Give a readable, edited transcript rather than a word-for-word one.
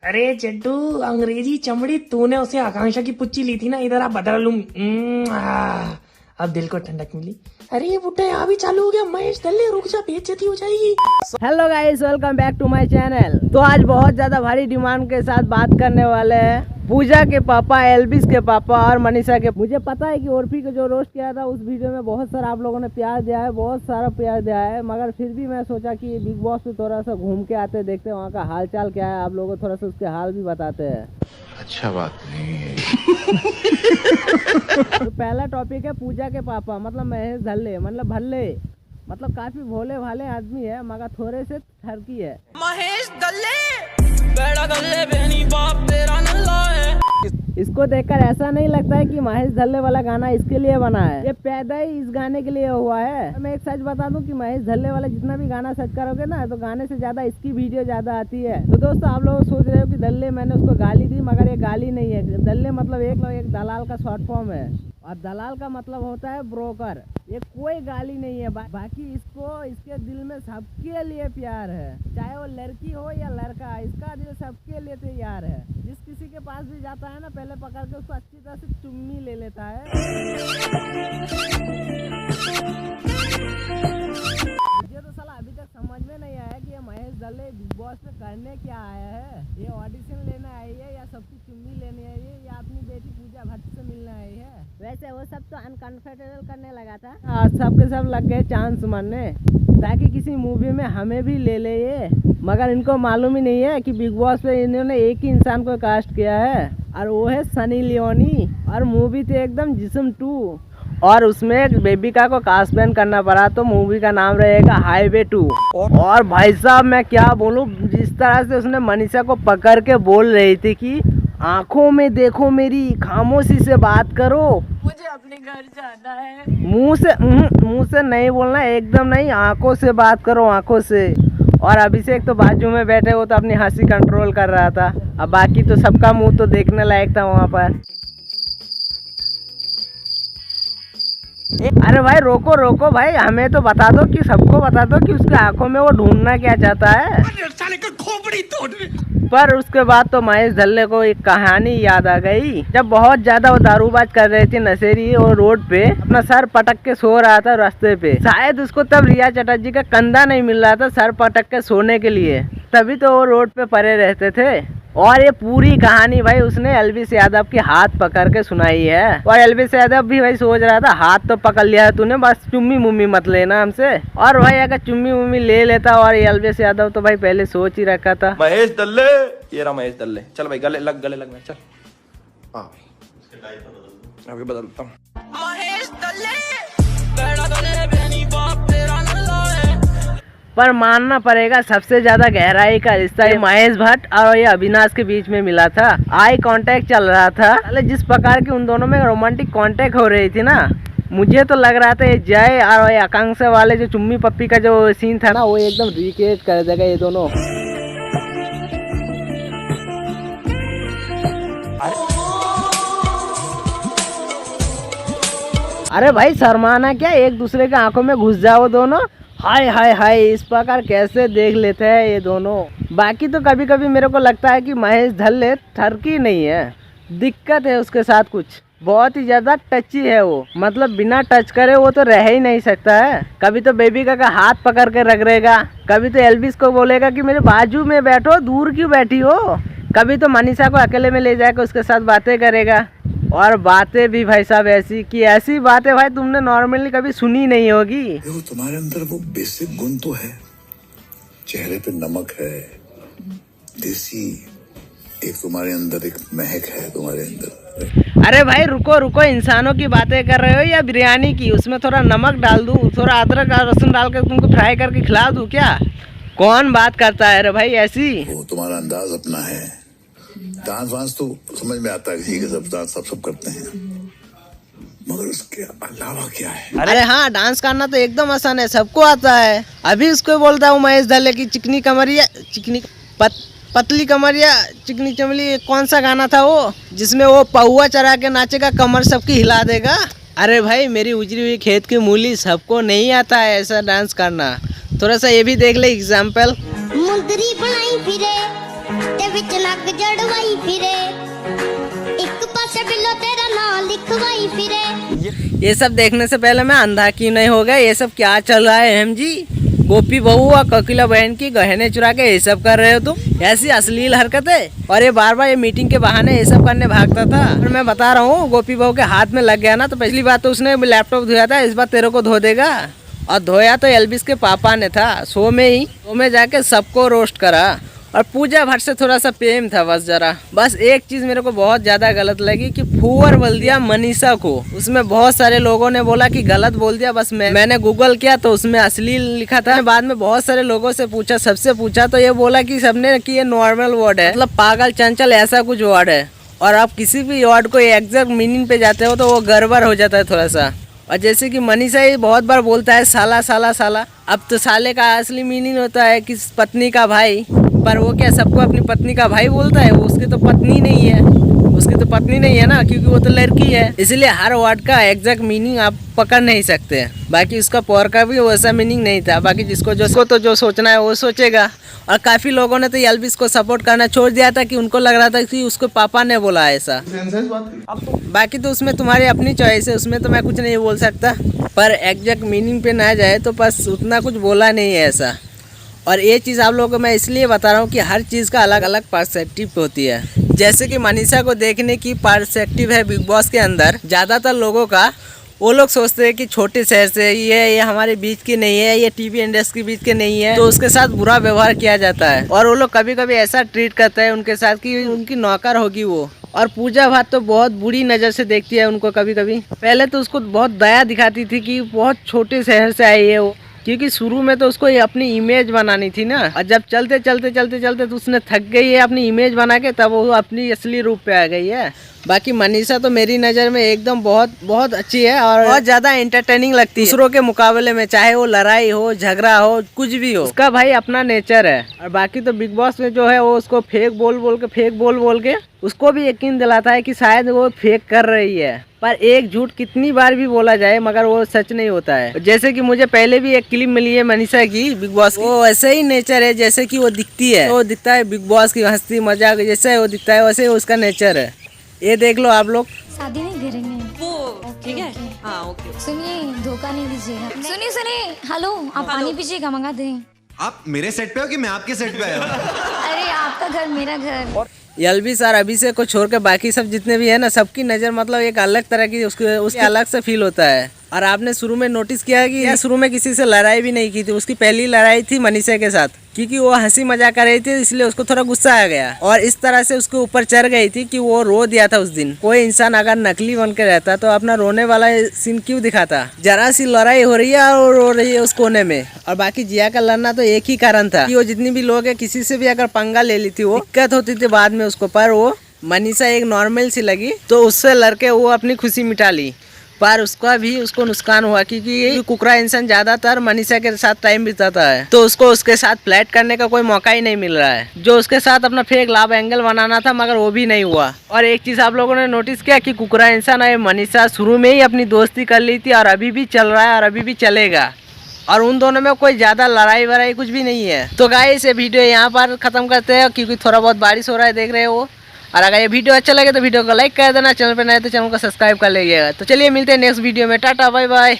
अरे चड्डू, अंग्रेजी चमड़ी तूने उसे आकांक्षा की पुच्ची ली थी ना, इधर आप बदल लूं। अब दिल को ठंडक मिली। अरे ये बुड्ढा यहाँ भी चालू हो गया। महेश दल्ले रुक जा, बेइज्जती हो जाएगी। Hello guys, welcome back to my channel. तो आज बहुत ज्यादा भारी डिमांड के साथ बात करने वाले हैं पूजा के पापा, एल्विस के पापा और मनीषा के। मुझे पता है कि उर्फी को जो रोस्ट किया था उस वीडियो में बहुत सारा आप लोगों ने प्यार दिया है, बहुत सारा प्यार दिया है, मगर फिर भी मैं सोचा कि बिग बॉस पे थोड़ा सा घूम के आते, देखते हैं वहाँ का हाल चाल क्या है, आप लोगों को थोड़ा सा उसके हाल भी बताते हैं। अच्छा बात नहीं है। तो पहला टॉपिक है पूजा के पापा, मतलब महेश दल्ले, मतलब भल्ले, मतलब काफी भोले भाले आदमी है मगर थोड़े से ठरकी है। महेश दल्ले बेड़ा गल्ले बहनी बाप तेरा नल्ला है। इसको देखकर ऐसा नहीं लगता है कि महेश दल्ले वाला गाना इसके लिए बना है, ये पैदा ही इस गाने के लिए हुआ है। मैं एक सच बता दूं कि महेश दल्ले वाला जितना भी गाना सर्च करोगे ना, तो गाने से ज्यादा इसकी वीडियो ज्यादा आती है। तो दोस्तों, आप लोग सोच रहे हो कि दल्ले मैंने उसको गाली दी, मगर ये गाली नहीं है। दल्ले मतलब एक दलाल का शॉर्ट फॉर्म है, और दलाल का मतलब होता है ब्रोकर। ये कोई गाली नहीं है। बाकी इसको, इसके दिल में सबके लिए प्यार है, चाहे वो लड़की हो या लड़का, इसका दिल सबके लिए तैयार है। जिस किसी के पास भी जाता है ना, पहले पकड़ के उसको अच्छी तरह से चुम्मी ले लेता है। मुझे तो साला अभी तक समझ में नहीं आया कि ये महेश दल्ले बिग बॉस में करने क्या आया है। ये ऑडिशन लेने आई है या सबकी चुम्मी लेने आई है या अपनी बेटी पूजा भट्ट से मिलने आई है। वैसे वो सब तो अनकंफर्टेबल करने लगा था, सब के सब लग गए चांस मारने ताकि किसी मूवी में हमें भी ले ले ये। मगर इनको मालूम ही नहीं है कि बिग बॉस पे इन्होंने एक ही इंसान को कास्ट किया है, और वो है सनी लियोनी। और मूवी थी एकदम जिस्म 2, और उसमें एक बेबिका को कास्ट बैन करना पड़ा, तो मूवी का नाम रहेगा हाईवे 2। और भाई साहब मैं क्या बोलूं, जिस तरह से उसने मनीषा को पकड़ के बोल रही थी कि आंखों में देखो मेरी, खामोशी से बात करो, मुझे अपने घर जाना है। मुंह से नहीं बोलना, एकदम नहीं, आंखों से बात करो, आंखों से। और अभिषेक तो बाजू में बैठे, वो तो अपनी हंसी कंट्रोल कर रहा था। अब बाकी तो सबका मुंह तो देखने लायक था वहाँ पर। अरे भाई रोको रोको भाई, हमें तो बता दो, कि सबको बता दो कि उसके आंखों में वो ढूंढना क्या चाहता है। पर उसके बाद तो महेश दल्ले को एक कहानी याद आ गई। जब बहुत ज्यादा वो दारूबाज कर रही थी नशेरी, वो रोड पे अपना सर पटक के सो रहा था रास्ते पे। शायद उसको तब रिया चटर्जी का कंधा नहीं मिल रहा था सर पटक के सोने के लिए, तभी तो वो रोड पे पड़े रहते थे। और ये पूरी कहानी भाई उसने एल्विस यादव के हाथ पकड़ के सुनाई है। और एल्विस यादव भी भाई सोच रहा था, हाथ तो पकड़ लिया है तूने, बस चुम्मी मुम्मी मत लेना हमसे। और भाई अगर चुम्मी मुम्मी ले लेता, और एल्विस यादव तो भाई पहले सोच ही रखा था। महेश दल्ले, ये रहा महेश दल्ले। चल भाई गले लग में चल। हाँ अभी बदलता हूँ। महेश दल्ले बेड़ा गल्ले बहनी बाप तेरा नल्ला है। पर मानना पड़ेगा, सबसे ज्यादा गहराई का रिश्ता ये महेश भट्ट और ये अविनाश के बीच में मिला था। आई कांटेक्ट चल रहा था। जिस प्रकार की उन दोनों में रोमांटिक कांटेक्ट हो रही थी ना, मुझे तो लग रहा था ये जय और ये आकांक्षा वाले जो चुम्मी पप्पी का जो सीन था ना, वो एकदम रिक्रिएट कर देगा ये दोनों। अरे भाई शर्माना क्या, एक दूसरे के आंखों में घुस जाओ दोनों। हाय हाय हाय, इस प्रकार कैसे देख लेते हैं ये दोनों। बाकी तो कभी कभी मेरे को लगता है कि महेश दल्ले ठरकी नहीं है, दिक्कत है उसके साथ कुछ, बहुत ही ज्यादा टची है वो। मतलब बिना टच करे वो तो रह ही नहीं सकता है। कभी तो बेबिका का हाथ पकड़ के रगड़ेगा, कभी तो एल्विस को बोलेगा कि मेरे बाजू में बैठो, दूर क्यों बैठी हो, कभी तो मनीषा को अकेले में ले जाकर उसके साथ बातें करेगा। और बातें भी भाई साहब ऐसी कि ऐसी बातें भाई तुमने नॉर्मली कभी सुनी नहीं होगी। देखो तुम्हारे अंदर वो बेसिक गुण तो है, चेहरे पे नमक है, देसी, एक तुम्हारे अंदर एक महक है तुम्हारे अंदर। अरे भाई रुको रुको, इंसानों की बातें कर रहे हो या बिरयानी की? उसमें थोड़ा नमक डाल दूं, थोड़ा अदरक और लहसुन डाल कर तुमको फ्राई करके खिला दूं क्या? कौन बात करता है रे भाई ऐसी? वो तुम्हारा अंदाज अपना है। डांस वांस तो समझ में आता है, किसी के सब डांस सब करते हैं, मगर उसके अलावा क्या है? अरे हाँ, डांस करना तो एकदम आसान है, सबको आता है। अभी उसको बोलता हूँ महेश दल्ले की चिकनी कमरिया, पतली कमरिया चिकनी चमली, कौन सा गाना था वो जिसमें वो पहुआ चढ़ा के नाचेगा, कमर सबकी हिला देगा। अरे भाई मेरी उजरी हुई खेत की मूली, सबको नहीं आता है ऐसा डांस करना। थोड़ा सा ये भी देख ले एग्जाम्पल। मुंदरी बनाई फिरे ते विच नग जड़वाई फिरे एक पासे बिल्लो तेरा नाम लिखवाई फिरे। ये सब देखने से पहले मैं अंधा क्यों नहीं हो गया? ये सब क्या चल रहा है एम जी? गोपी बहू और कोकिला बहन की गहने चुरा के ये सब कर रहे हो तुम? ऐसी अश्लील हरकतें। और ये बार बार ये मीटिंग के बहाने ये सब करने भागता था। और मैं बता रहा हूँ, गोपी बहू के हाथ में लग गया ना तो पिछली बार तो उसने लैपटॉप धोया था, इस बार तेरे को धो देगा। और धोया तो एल्विस के पापा ने था, शो में जाके सबको रोस्ट करा। और पूजा भट्ट से थोड़ा सा प्रेम था बस जरा। बस एक चीज मेरे को बहुत ज्यादा गलत लगी कि फूवर बोल दिया मनीषा को। उसमें बहुत सारे लोगों ने बोला कि गलत बोल दिया। बस मैंने गूगल किया तो उसमें अश्लील लिखा था। बाद में बहुत सारे लोगों से पूछा, सबसे पूछा तो ये बोला कि सबने कि ये नॉर्मल वर्ड है, मतलब पागल चंचल ऐसा कुछ वर्ड है। और आप किसी भी वर्ड को एग्जैक्ट मीनिंग पे जाते हो तो वो गड़बड़ हो जाता है थोड़ा सा। और जैसे कि मनीषा ही बहुत बार बोलता है साला साला साला। अब तो साले का असली मीनिंग होता है कि पत्नी का भाई, पर वो क्या सबको अपनी पत्नी का भाई बोलता है? वो उसकी तो पत्नी नहीं है, उसकी तो पत्नी नहीं है ना, क्योंकि वो तो लड़की है। इसलिए हर वर्ड का एग्जैक्ट मीनिंग आप पकड़ नहीं सकते। बाकी उसका पौर का भी वैसा मीनिंग नहीं था। बाकी जिसको जो सोचना है वो सोचेगा। और काफी लोगों ने तो एल्विस को सपोर्ट करना छोड़ दिया था कि उनको लग रहा था कि उसको पापा ने बोला ऐसा। बाकी तो उसमें तुम्हारी अपनी चॉइस है, उसमें तो मैं कुछ नहीं बोल सकता। पर एग्जैक्ट मीनिंग पे ना जाए तो बस उतना कुछ बोला नहीं है ऐसा। और ये चीज़ आप लोगों को मैं इसलिए बता रहा हूँ कि हर चीज़ का अलग अलग पर्सपेक्टिव होती है। जैसे कि मनीषा को देखने की पर्सपेक्टिव है बिग बॉस के अंदर, ज़्यादातर लोगों का वो लोग सोचते हैं कि छोटे शहर से ये हमारे बीच की नहीं है, ये टीवी इंडस्ट्री के बीच के नहीं है, तो उसके साथ बुरा व्यवहार किया जाता है। और वो लोग कभी कभी ऐसा ट्रीट करते हैं उनके साथ कि उनकी नौकर होगी वो। और पूजा भट्ट तो बहुत बुरी नज़र से देखती है उनको कभी कभी। पहले तो उसको बहुत दया दिखाती थी कि बहुत छोटे शहर से आई है वो, क्योंकि शुरू में तो उसको अपनी इमेज बनानी थी ना। और जब चलते तो उसने थक गई है अपनी इमेज बना के, तब वो अपनी असली रूप पे आ गई है। बाकी मनीषा तो मेरी नज़र में एकदम बहुत अच्छी है और बहुत ज़्यादा एंटरटेनिंग लगती है दूसरों के मुकाबले में। चाहे वो लड़ाई हो, झगड़ा हो, कुछ भी हो, उसका भाई अपना नेचर है। और बाकी तो बिग बॉस में जो है वो उसको फेक बोल के उसको भी यकीन दिलाता है कि शायद वो फेक कर रही है। पर एक झूठ कितनी बार भी बोला जाए मगर वो सच नहीं होता है। जैसे कि मुझे पहले भी एक क्लिप मिली है मनीषा की बिग बॉस की, वो ऐसे ही नेचर है जैसे कि वो दिखती है। वो दिखता है बिग बॉस की हंसी मजाक जैसे वो दिखता है वैसे उसका नेचर है। ये देख लो आप लोग। शादी नहीं करेंगे वो ठीक है। हाँ ओके। सुनिए, धोखा नहीं दीजिएगा। सुनिए हेलो, आप पानी पीजिएगा, मंगा दें। आप मेरे सेट पे हो कि मैं आपके सेट पे आया हूँ? अरे आपका घर मेरा घर। एल्विस और अभिषेक को छोड़ के बाकी सब जितने भी है ना, सबकी नज़र मतलब एक अलग तरह की उसके अलग से फील होता है। और आपने शुरू में नोटिस किया कि शुरू में किसी से लड़ाई भी नहीं की थी। उसकी पहली लड़ाई थी मनीषा के साथ, क्योंकि वो हंसी मजाक कर रही थी इसलिए उसको थोड़ा गुस्सा आ गया। और इस तरह से उसके ऊपर चढ़ गई थी कि वो रो दिया था उस दिन। कोई इंसान अगर नकली बन के रहता तो अपना रोने वाला सीन क्यों दिखाता? जरा सी लड़ाई हो रही है और रो रही है उस कोने में। और बाकी जिया का लड़ना तो एक ही कारण था कि वो जितनी भी लोग है किसी से भी अगर पंगा ले ली थी वो दिक्कत होती थी बाद में उसको। पर वो मनीषा एक नॉर्मल सी लगी तो उससे लड़के वो अपनी खुशी मिटा ली। पर उसको नुकसान हुआ क्योंकि कुकरा इंसान ज्यादातर मनीषा के साथ टाइम बिताता है तो उसको उसके साथ फ्लैट करने का कोई मौका ही नहीं मिल रहा है। जो उसके साथ अपना फेक लव एंगल बनाना था मगर वो भी नहीं हुआ। और एक चीज आप लोगों ने नोटिस किया कि कुकरा इंसान और मनीषा शुरू में ही अपनी दोस्ती कर ली थी और अभी भी चल रहा है और अभी भी चलेगा। और उन दोनों में कोई ज्यादा लड़ाई वड़ाई कुछ भी नहीं है। तो गाइस ये वीडियो यहाँ पर खत्म करते हैं क्योंकि थोड़ा बहुत बारिश हो रहा है, देख रहे हो। और अगर ये वीडियो अच्छा लगे तो वीडियो को लाइक कर देना, चैनल पर नए तो चैनल को सब्सक्राइब कर लीजिएगा। तो चलिए मिलते हैं नेक्स्ट वीडियो में। Tata bye bye.